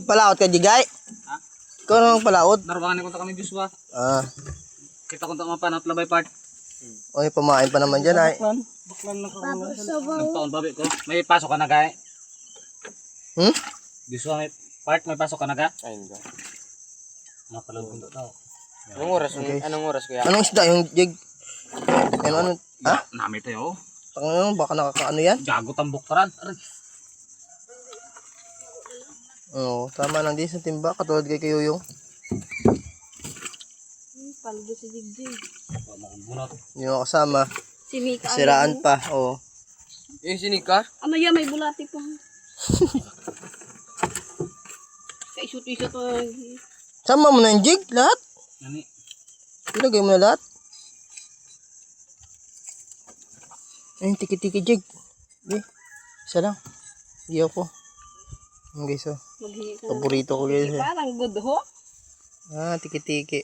Palaot ka, Jigay? Ha? Ikaw naman palaot? Darwangan ko kami Joshua. Ah. Kita ko mapanat labay part. Oy, pamain pa naman dyan ay. Baklan na karoon. Nagtaon babi ko. May pasok ka na gay. Joshua may part may pasok ka na ga? Ay, hindi. Napalad ko daw. Anong oras? Okay. Anong oras kuya? Anong isda yung Jig? Ano? Ha? Nami tayo. Tangan baka nakakaano yan? Gago tambok taran. Aray. Oo, tama lang din sa timba. Katulad kay Kayuyong. Paldo si Jigjig. Bunot. Hindi mo kasama. Si Mika. Siraan pa. Oo. Yung sinika? Ano yan, may bulati pa. Kaisut-isut to. Sama mo na yung Jig, lahat. Nani? Ilagay mo na lahat. Ayun, tiki-tiki Jig. Okay. Isa lang. Hindi ako. Yung guys, oh. Maghihi ko. Paborito ko guys. Parang good ho. Ah, tiki-tiki.